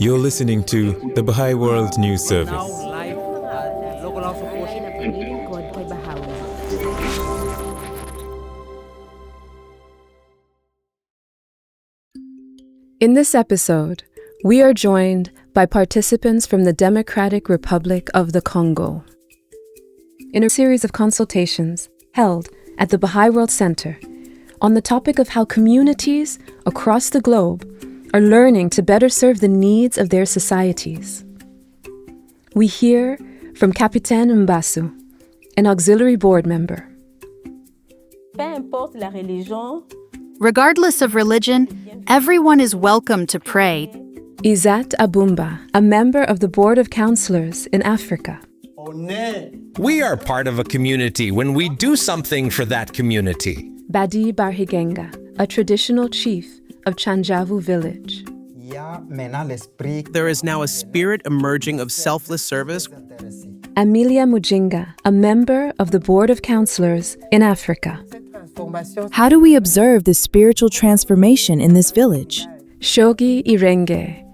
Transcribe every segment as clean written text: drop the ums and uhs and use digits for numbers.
You're listening to the Baha'i World News Service. In this episode, we are joined by participants from the Democratic Republic of the Congo in a series of consultations held at the Baha'i World Center on the topic of how communities across the globe are learning to better serve the needs of their societies. We hear from Capitaine Mbasu, an auxiliary board member. Regardless of religion, everyone is welcome to pray. Izat Abumba, a member of the Board of Counselors in Africa. We are part of a community when we do something for that community. Badi Barhigenga, a traditional chief of Chanjavu village. There is now a spirit emerging of selfless service. Amelia Mujinga, a member of the Board of Counselors in Africa. How do we observe this spiritual transformation in this village? Shogi Irenge,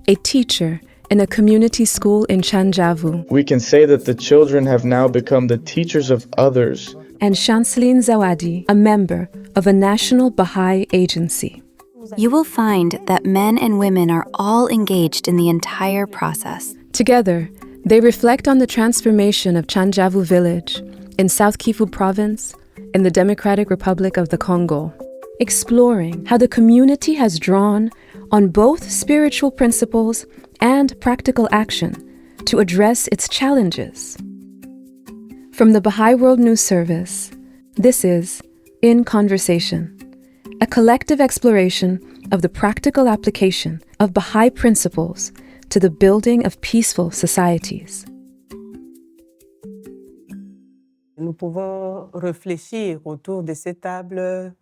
a teacher in a community school in Chanjavu. We can say that the children have now become the teachers of others. And Shanslin Zawadi, a member of a national Baha'i agency. You will find that men and women are all engaged in the entire process. Together, they reflect on the transformation of Chanjavu village in South Kivu province in the Democratic Republic of the Congo, exploring how the community has drawn on both spiritual principles and practical action to address its challenges. From the Baha'i World News Service, this is In Conversation, a collective exploration of the practical application of Baha'i principles to the building of peaceful societies. Nous pouvons réfléchir autour de cette table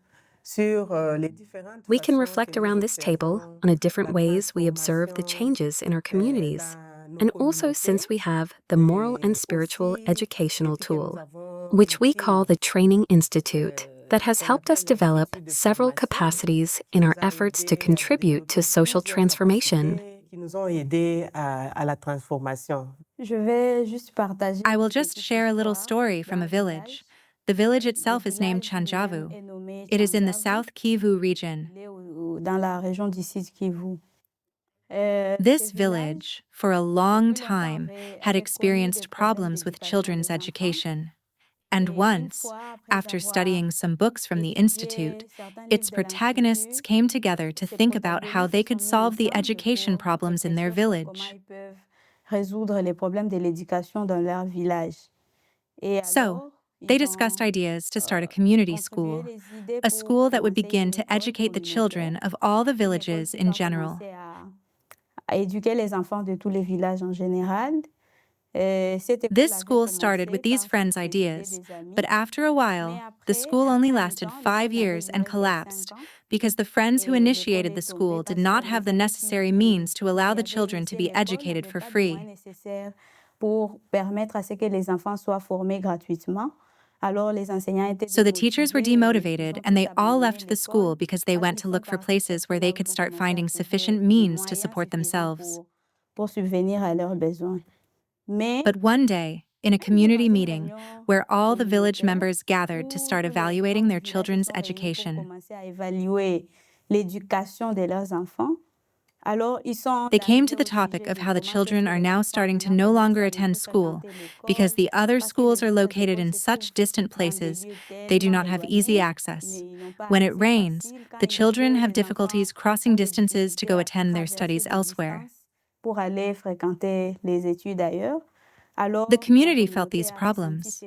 sur les différentes. We can reflect around this table on the different ways we observe the changes in our communities, and also since we have the moral and spiritual educational tool, which we call the Training Institute, that has helped us develop several capacities in our efforts to contribute to social transformation. I will just share a little story from a village. The village itself is named Chanjavu. It is in the South Kivu region. This village, for a long time, had experienced problems with children's education. And once, after studying some books from the Institute, its protagonists came together to think about how they could solve the education problems in their village. So, they discussed ideas to start a community school, a school that would begin to educate the children of all the villages in general. This school started with these friends' ideas, but after a while, the school only lasted 5 years and collapsed because the friends who initiated the school did not have the necessary means to allow the children to be educated for free. So the teachers were demotivated and they all left the school because they went to look for places where they could start finding sufficient means to support themselves. But one day, in a community meeting, where all the village members gathered to start evaluating their children's education, they came to the topic of how the children are now starting to no longer attend school because the other schools are located in such distant places they do not have easy access. When it rains, the children have difficulties crossing distances to go attend their studies elsewhere. The community felt these problems,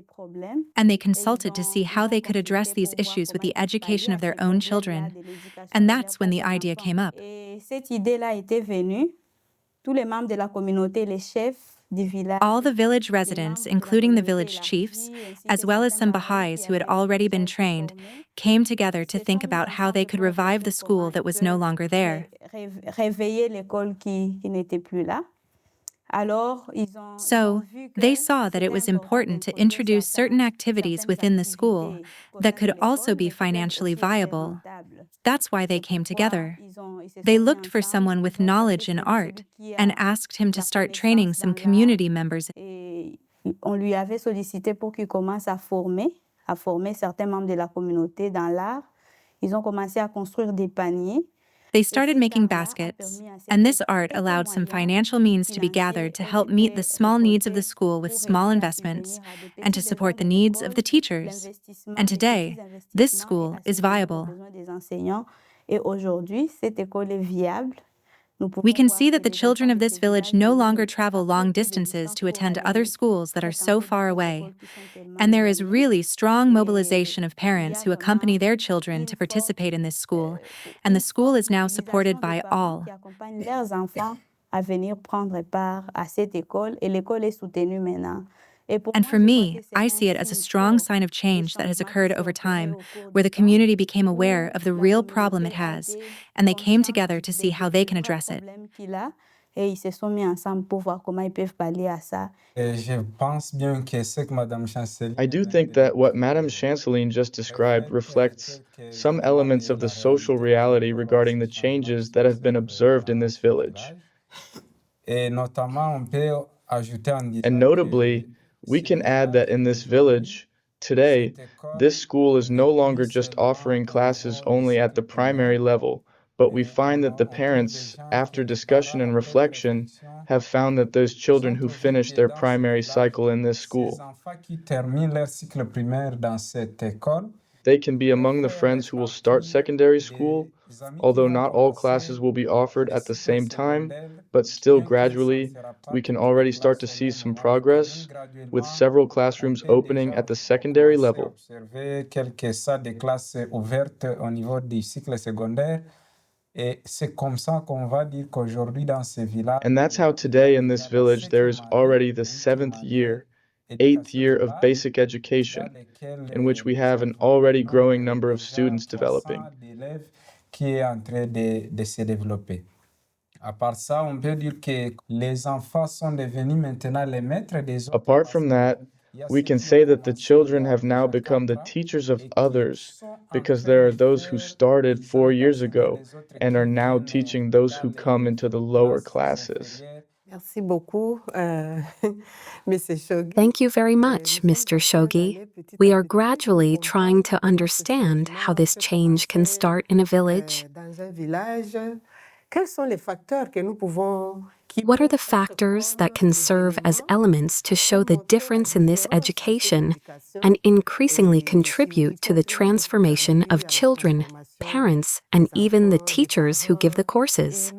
and they consulted to see how they could address these issues with the education of their own children, and that's when the idea came up. All the village residents, including the village chiefs, as well as some Baha'is who had already been trained, came together to think about how they could revive the school that was no longer there. So, they saw that it was important to introduce certain activities within the school that could also be financially viable. That's why they came together. They looked for someone with knowledge in art and asked him to start training some community members. On lui avait sollicité pour qu'il commence à former certains membres de la communauté dans l'art. Ils ont commencé à construire des paniers. They started making baskets, and this art allowed some financial means to be gathered to help meet the small needs of the school with small investments and to support the needs of the teachers. And today, this school is viable. Et aujourd'hui, cette école est viable. We can see that the children of this village no longer travel long distances to attend other schools that are so far away. And there is really strong mobilization of parents who accompany their children to participate in this school, and the school is now supported by all. Leurs enfants à venir prendre part à cette école, et l'école est soutenue maintenant. And for me, I see it as a strong sign of change that has occurred over time, where the community became aware of the real problem it has, and they came together to see how they can address it. Et ils se sont mis ensemble pour voir comment ils peuvent pallier à ça. I do think that what Madame Chanceline just described reflects some elements of the social reality regarding the changes that have been observed in this village. And notably, we can add that in this village, today, this school is no longer just offering classes only at the primary level, but we find that the parents, after discussion and reflection, have found that those children who finish their primary cycle in this school, they can be among the friends who will start secondary school, although not all classes will be offered at the same time, but still gradually, we can already start to see some progress, with several classrooms opening at the secondary level. And that's how today in this village there is already the 7th year, 8th year of basic education, in which we have an already growing number of students developing. Apart from that, we can say that the children have now become the teachers of others, because there are those who started 4 years ago and are now teaching those who come into the lower classes. Thank you very much, Mr. Shogi. We are gradually trying to understand how this change can start in a village. What are the factors that can serve as elements to show the difference in this education and increasingly contribute to the transformation of children, parents, and even the teachers who give the courses?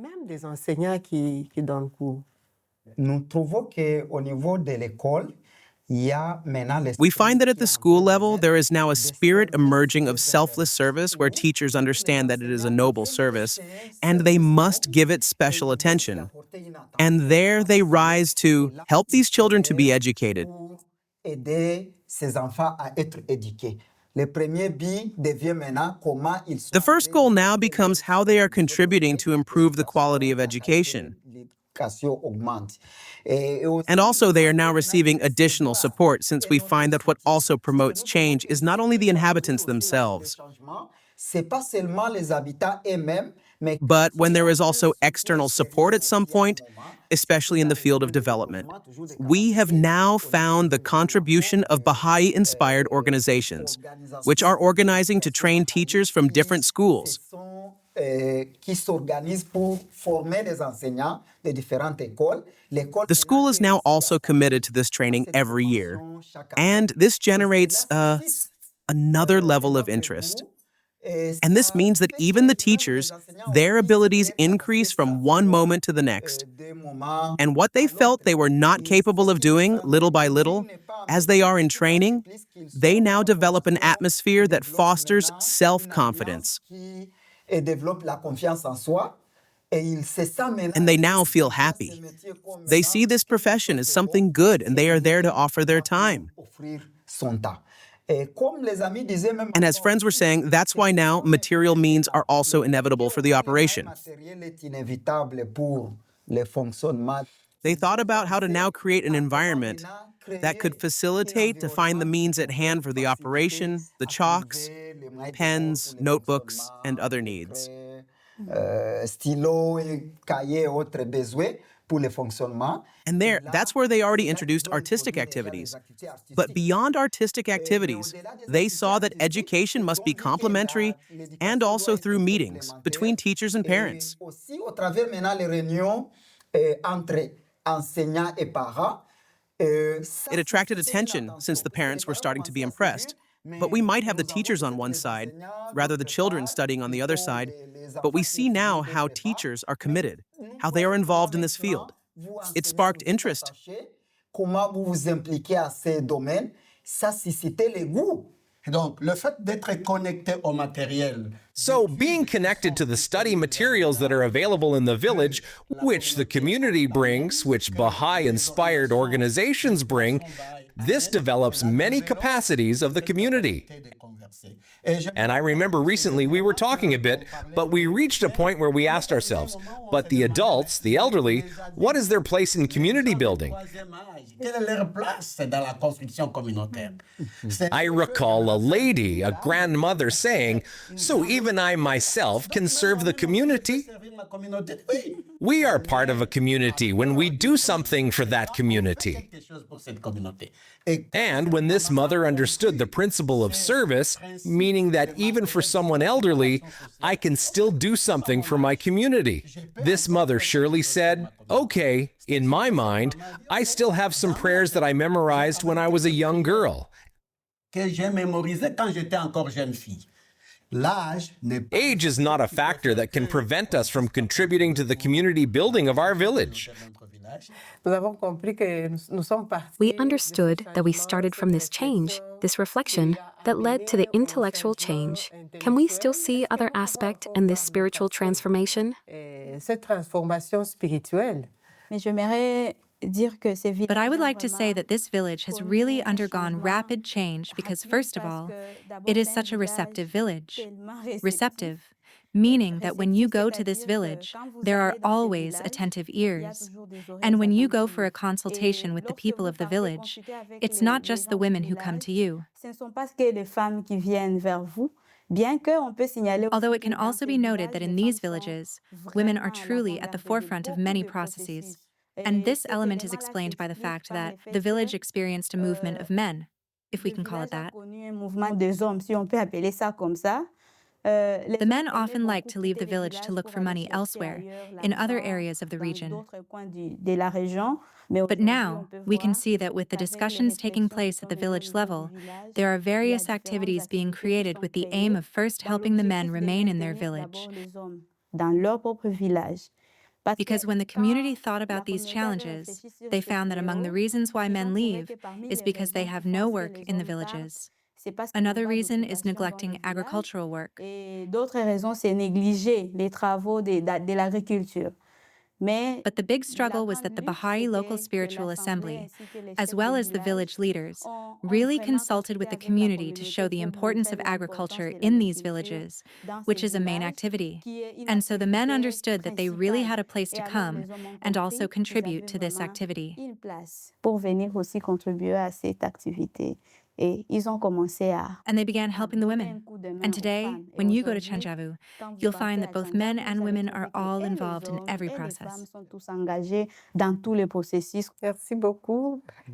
We find that at the school level, there is now a spirit emerging of selfless service where teachers understand that it is a noble service, and they must give it special attention. And there they rise to help these children to be educated. The first goal now becomes how they are contributing to improve the quality of education. And also, they are now receiving additional support, since we find that what also promotes change is not only the inhabitants themselves, but when there is also external support at some point, especially in the field of development. We have now found the contribution of Bahá'í-inspired organizations, which are organizing to train teachers from different schools. The school is now also committed to this training every year, and this generates another level of interest. And this means that even the teachers, their abilities increase from one moment to the next. And what they felt they were not capable of doing, little by little, as they are in training, they now develop an atmosphere that fosters self-confidence. And they now feel happy. They see this profession as something good, and they are there to offer their time. And as friends were saying, that's why now material means are also inevitable for the operation. They thought about how to now create an environment that could facilitate to find the means at hand for the operation, the chalks, pens, notebooks, and other needs. And that's where they already introduced artistic activities. But beyond artistic activities, they saw that education must be complementary and also through meetings between teachers and parents. It attracted attention since the parents were starting to be impressed. But we might have the teachers on one side, rather the children studying on the other side. But we see now how teachers are committed, how they are involved in this field. It sparked interest. So, being connected to the study materials that are available in the village, which the community brings, which Baha'i-inspired organizations bring, this develops many capacities of the community. And I remember recently we were talking a bit, but we reached a point where we asked ourselves, but the adults, the elderly, what is their place in community building? I recall a lady, a grandmother, saying, "So even I myself can serve the community?" We are part of a community when we do something for that community. And when this mother understood the principle of service, meaning that even for someone elderly, I can still do something for my community, this mother surely said, "Okay, in my mind, I still have some prayers that I memorized when I was a young girl." Age is not a factor that can prevent us from contributing to the community building of our village. We understood that we started from this change, this reflection, that led to the intellectual change. Can we still see other aspect in this spiritual transformation? But I would like to say that this village has really undergone rapid change because, first of all, it is such a receptive village. Receptive, meaning that when you go to this village, there are always attentive ears. And when you go for a consultation with the people of the village, it's not just the women who come to you. Although it can also be noted that in these villages, women are truly at the forefront of many processes. And this element is explained by the fact that the village experienced a movement of men, if we can call it that. The men often like to leave the village to look for money elsewhere, in other areas of the region. But now, we can see that with the discussions taking place at the village level, there are various activities being created with the aim of first helping the men remain in their village. Because when the community thought about these challenges, they found that among the reasons why men leave is because they have no work in the villages. Another reason is neglecting agricultural work. But the big struggle was that the Baha'i local spiritual assembly, as well as the village leaders, really consulted with the community to show the importance of agriculture in these villages, which is a main activity. And so the men understood that they really had a place to come and also contribute to this activity. And they began helping the women. And today, when you go to Chanjavu, you'll find that both men and women are all involved in every process.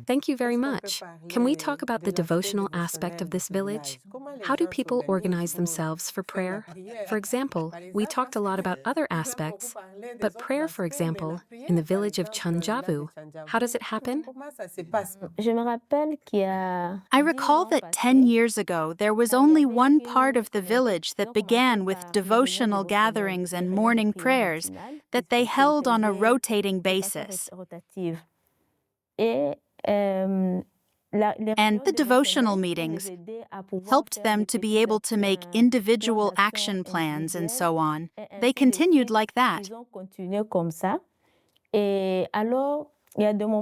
Thank you very much. Can we talk about the devotional aspect of this village? How do people organize themselves for prayer? For example, we talked a lot about other aspects, but prayer, for example, in the village of Chanjavu, how does it happen? I recall that 10 years ago, there was only one part of the village that began with devotional gatherings and morning prayers that they held on a rotating basis. And the devotional meetings helped them to be able to make individual action plans and so on. They continued like that.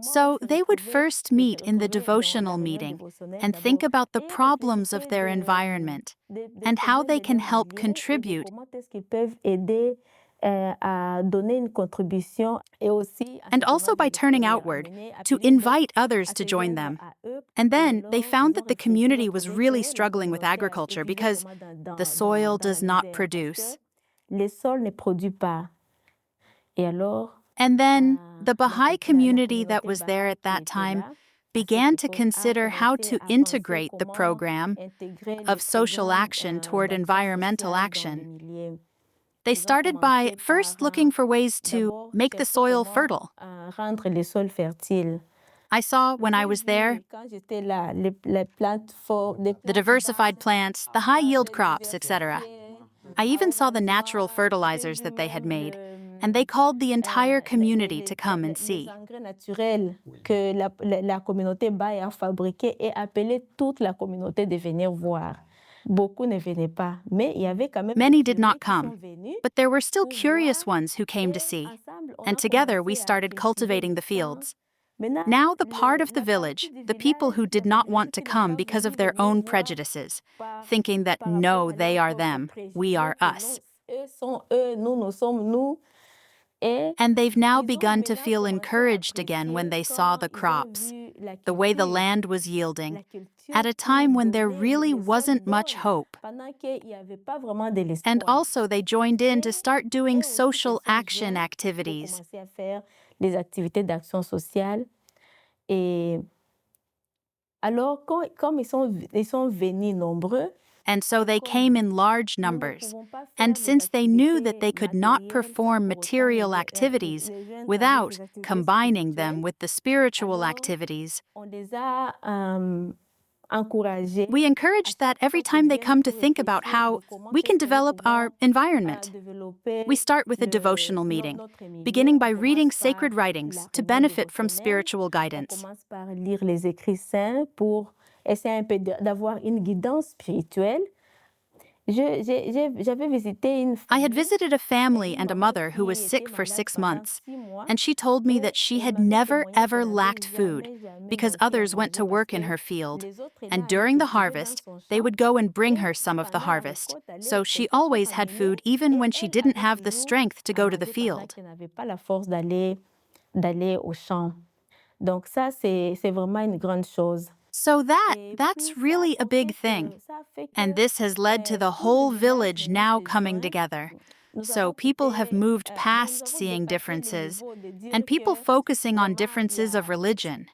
So they would first meet in the devotional meeting and think about the problems of their environment and how they can help contribute And also by turning outward to invite others to join them. And then they found that the community was really struggling with agriculture because the soil does not produce. And then the Baha'i community that was there at that time began to consider how to integrate the program of social action toward environmental action. They started by first looking for ways to make the soil fertile. I saw when I was there the diversified plants, the high-yield crops, etc. I even saw the natural fertilizers that they had made, and they called the entire community to come and see. Many did not come, but there were still curious ones who came to see, and together we started cultivating the fields. Now the part of the village, the people who did not want to come because of their own prejudices, thinking that no, they are them, we are us. And they've now begun to feel encouraged again when they saw the crops, the way the land was yielding, at a time when there really wasn't much hope. And also they joined in to start doing social action activities. And so they came in large numbers. And since they knew that they could not perform material activities without combining them with the spiritual activities, we encouraged that every time they come to think about how we can develop our environment. We start with a devotional meeting, beginning by reading sacred writings to benefit from spiritual guidance. I had visited a family and a mother who was sick for 6 months, and she told me that she had never ever lacked food because others went to work in her field, and during the harvest, they would go and bring her some of the harvest. So she always had food even when she didn't have the strength to go to the field. So that's really a big thing. And this has led to the whole village now coming together. So people have moved past seeing differences, and people focusing on differences of religion.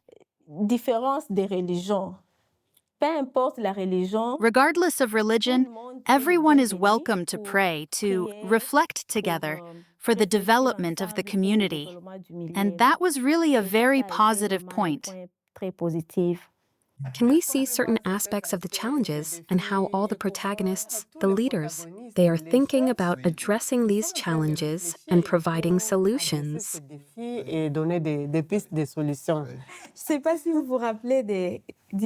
Regardless of religion, everyone is welcome to pray, to reflect together for the development of the community. And that was really a very positive point. Can we see certain aspects of the challenges and how all the protagonists, the leaders, they are thinking about addressing these challenges and providing solutions?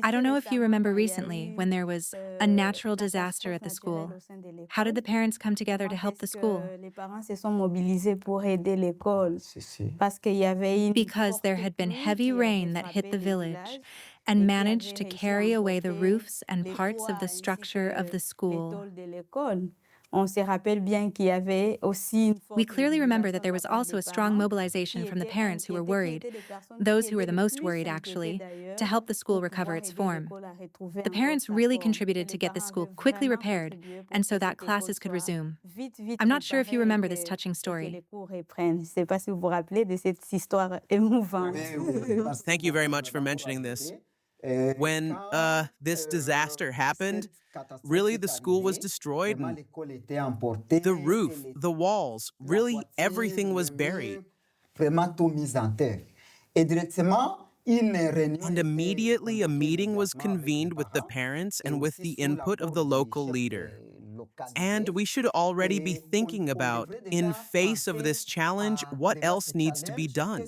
I don't know if you remember recently when there was a natural disaster at the school. How did the parents come together to help the school? Because there had been heavy rain that hit the village and managed to carry away the roofs and parts of the structure of the school. We clearly remember that there was also a strong mobilization from the parents who were worried, those who were the most worried actually, to help the school recover its form. The parents really contributed to get the school quickly repaired, and so that classes could resume. I'm not sure if you remember this touching story. Thank you very much for mentioning this. When this disaster happened, really the school was destroyed, and the roof, the walls, really everything was buried. And immediately a meeting was convened with the parents and with the input of the local leader. And we should already be thinking about, in face of this challenge, what else needs to be done.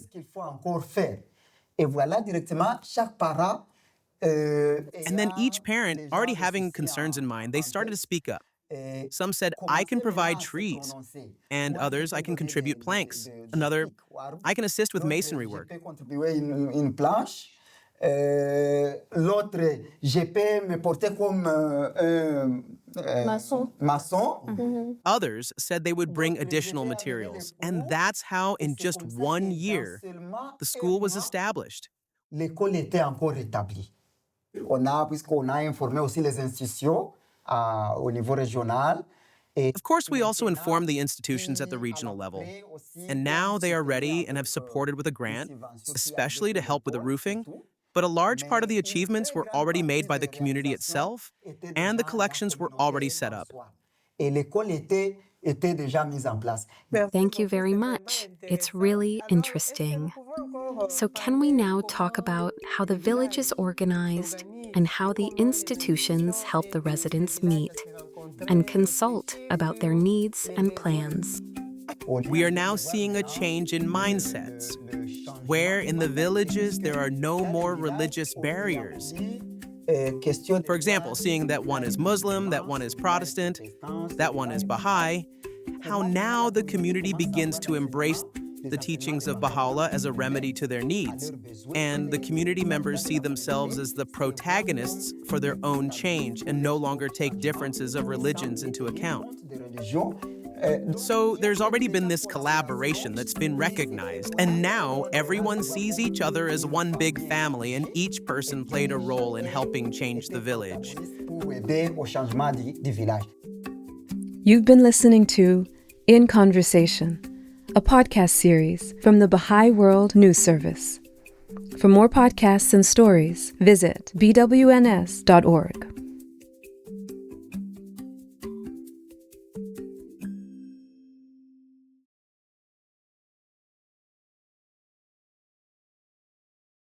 And then each parent, already having concerns in mind, they started to speak up. Some said, I can provide trees. And others, I can contribute planks. Another, I can assist with masonry work. L'autre, je peux me porter comme maçon. Others said they would bring additional materials, and that's how, in just 1 year, the school was established. L'école était encore établie. Puisqu'on a informé aussi les institutions au niveau régional. Of course, we also informed the institutions at the regional level, and now they are ready and have supported with a grant, especially to help with the roofing. But a large part of the achievements were already made by the community itself, and the collections were already set up. Thank you very much. It's really interesting. So can we now talk about how the village is organized and how the institutions help the residents meet and consult about their needs and plans? We are now seeing a change in mindsets, where in the villages there are no more religious barriers. For example, seeing that one is Muslim, that one is Protestant, that one is Bahá'í, how now the community begins to embrace the teachings of Baha'u'llah as a remedy to their needs, and the community members see themselves as the protagonists for their own change and no longer take differences of religions into account. So there's already been this collaboration that's been recognized, and now everyone sees each other as one big family, and each person played a role in helping change the village. You've been listening to In Conversation, a podcast series from the Baha'i World News Service. For more podcasts and stories, visit bwns.org.